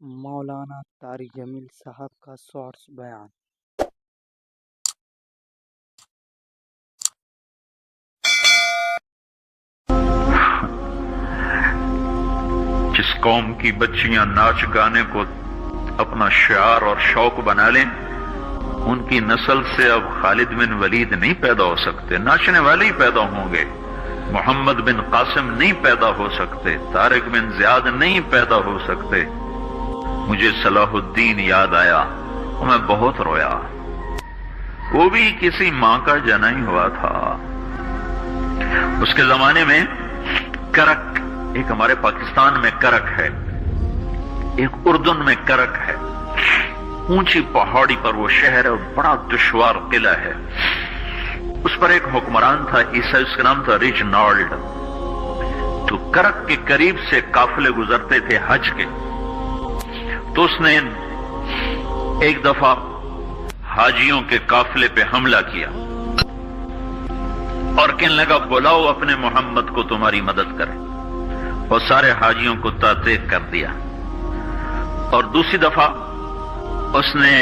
مولانا طارق جمیل صاحب کا سورس بیان۔ جس قوم کی بچیاں ناچ گانے کو اپنا شعار اور شوق بنا لیں، ان کی نسل سے اب خالد بن ولید نہیں پیدا ہو سکتے، ناچنے والے ہی پیدا ہوں گے۔ محمد بن قاسم نہیں پیدا ہو سکتے، طارق بن زیاد نہیں پیدا ہو سکتے۔ مجھے صلاح الدین یاد آیا اور میں بہت رویا۔ وہ بھی کسی ماں کا جنا ہی ہوا تھا۔ اس کے زمانے میں کرک، ایک ہمارے پاکستان میں کرک ہے، ایک اردن میں کرک ہے، اونچی پہاڑی پر وہ شہر ہے اور بڑا دشوار قلعہ ہے۔ اس پر ایک حکمران تھا عیسائی، اس کا نام تھا ریجنالڈ۔ تو کرک کے قریب سے قافلے گزرتے تھے حج کے، تو اس نے ایک دفعہ حاجیوں کے قافلے پہ حملہ کیا اور کہنے لگا بلاؤ اپنے محمد کو تمہاری مدد کرے، اور سارے حاجیوں کو تعطیق کر دیا۔ اور دوسری دفعہ اس نے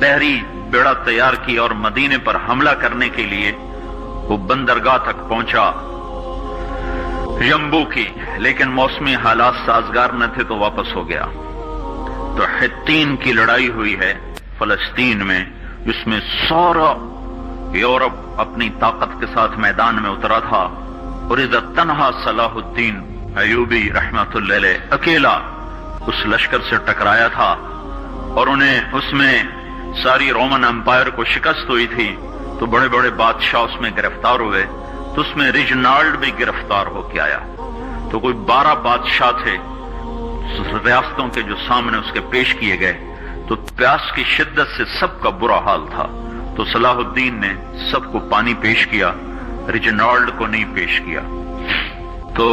بحری بیڑا تیار کیا اور مدینے پر حملہ کرنے کے لیے وہ بندرگاہ تک پہنچا یمبو کی، لیکن موسمی حالات سازگار نہ تھے تو واپس ہو گیا۔ تو حطین کی لڑائی ہوئی ہے فلسطین میں، جس میں سارا یورپ اپنی طاقت کے ساتھ میدان میں اترا تھا، اور اذا تنہا صلاح الدین ایوبی رحمت اللہ علیہ اکیلا اس لشکر سے ٹکرایا تھا، اور انہیں اس میں ساری رومن امپائر کو شکست ہوئی تھی۔ تو بڑے بڑے بادشاہ اس میں گرفتار ہوئے، تو اس میں ریجنالڈ بھی گرفتار ہو کے آیا۔ تو کوئی 12 بادشاہ تھے ریاستوں کے جو سامنے اس کے پیش کیے گئے، تو پیاس کی شدت سے سب کا برا حال تھا۔ تو صلاح الدین نے سب کو پانی پیش کیا، ریجنالڈ کو نہیں پیش کیا۔ تو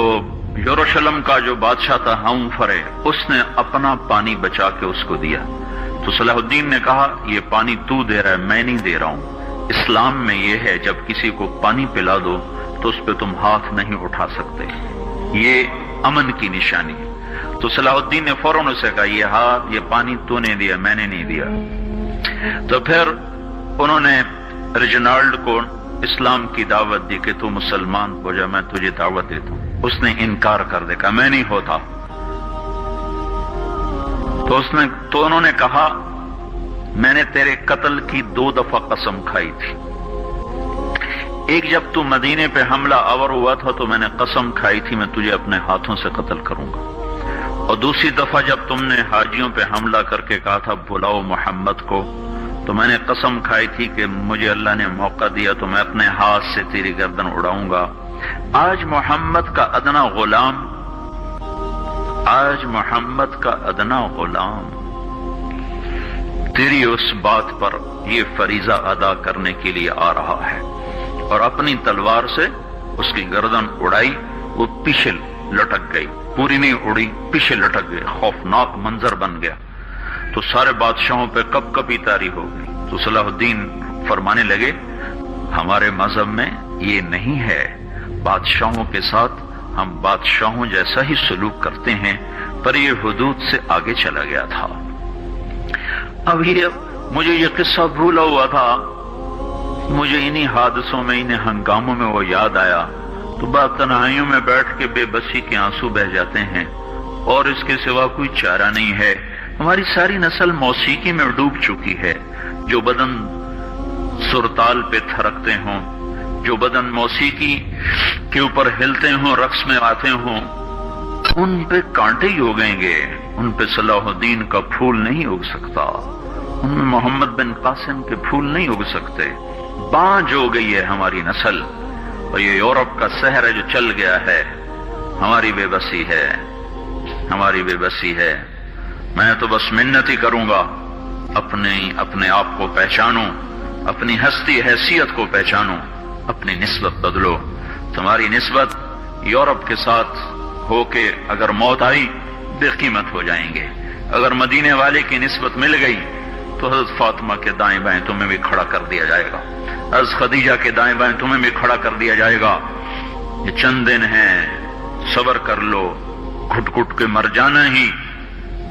یروشلم کا جو بادشاہ تھا ہمفرے، اس نے اپنا پانی بچا کے اس کو دیا۔ تو صلاح الدین نے کہا یہ پانی تو دے رہا ہے، میں نہیں دے رہا ہوں۔ اسلام میں یہ ہے جب کسی کو پانی پلا دو تو اس پہ تم ہاتھ نہیں اٹھا سکتے، یہ امن کی نشانی ہے۔ تو صلاح الدین نے فوراً اسے کہا یہ پانی تو نے دیا، میں نے نہیں دیا۔ تو پھر انہوں نے ریجنالڈ کو اسلام کی دعوت دی کہ تو مسلمان ہو جا، میں تجھے دعوت دیتا ہوں۔ اس نے انکار کر دیا، کہا میں نہیں ہوتا۔ تو انہوں نے کہا میں نے تیرے قتل کی 2 دفعہ قسم کھائی تھی۔ ایک جب تو مدینے پہ حملہ آور ہوا تھا تو میں نے قسم کھائی تھی میں تجھے اپنے ہاتھوں سے قتل کروں گا، اور دوسری دفعہ جب تم نے حاجیوں پہ حملہ کر کے کہا تھا بلاؤ محمد کو، تو میں نے قسم کھائی تھی کہ مجھے اللہ نے موقع دیا تو میں اپنے ہاتھ سے تیری گردن اڑاؤں گا۔ آج محمد کا ادنا غلام تیری اس بات پر یہ فریضہ ادا کرنے کے لیے آ رہا ہے، اور اپنی تلوار سے اس کی گردن اڑائی، وہ پیچھے لٹک گئی، پوری نہیں اڑی، پیچھے لٹک گئی، خوفناک منظر بن گیا۔ تو سارے بادشاہوں پہ کپ کپی طاری ہو گئی۔ تو صلاح الدین فرمانے لگے ہمارے مذہب میں یہ نہیں ہے، بادشاہوں کے ساتھ ہم بادشاہوں جیسا ہی سلوک کرتے ہیں، پر یہ حدود سے آگے چلا گیا تھا۔ اب مجھے یہ قصہ بھولا ہوا تھا، مجھے انہی حادثوں میں، انہی ہنگاموں میں وہ یاد آیا، تو بعد تنہائیوں میں بیٹھ کے بے بسی کے آنسو بہہ جاتے ہیں، اور اس کے سوا کوئی چارہ نہیں ہے۔ ہماری ساری نسل موسیقی میں ڈوب چکی ہے، جو بدن سرتال پہ تھرکتے ہوں، جو بدن موسیقی کے اوپر ہلتے ہوں، رقص میں آتے ہوں، ان پہ کانٹے ہی اگیں گے، ان پہ صلاح الدین کا پھول نہیں اگ سکتا، ان میں محمد بن قاسم کے پھول نہیں اگ سکتے۔ بانجھ ہو گئی ہے ہماری نسل، اور یہ یورپ کا سحر ہے جو چل گیا ہے۔ ہماری بے بسی ہے، ہماری بے بسی ہے۔ میں تو بس منت ہی کروں گا اپنے آپ کو پہچانو، اپنی ہستی حیثیت کو پہچانو، اپنی نسبت بدلو۔ تمہاری نسبت یورپ کے ساتھ ہو کے اگر موت آئی بے قیمت ہو جائیں گے۔ اگر مدینے والے کی نسبت مل گئی تو حضرت فاطمہ کے دائیں بائیں تمہیں بھی کھڑا کر دیا جائے گا، حضرت خدیجہ کے دائیں بائیں تمہیں بھی کھڑا کر دیا جائے گا۔ یہ چند دن ہیں، صبر کر لو، گھٹ گھٹ کے مر جانا ہی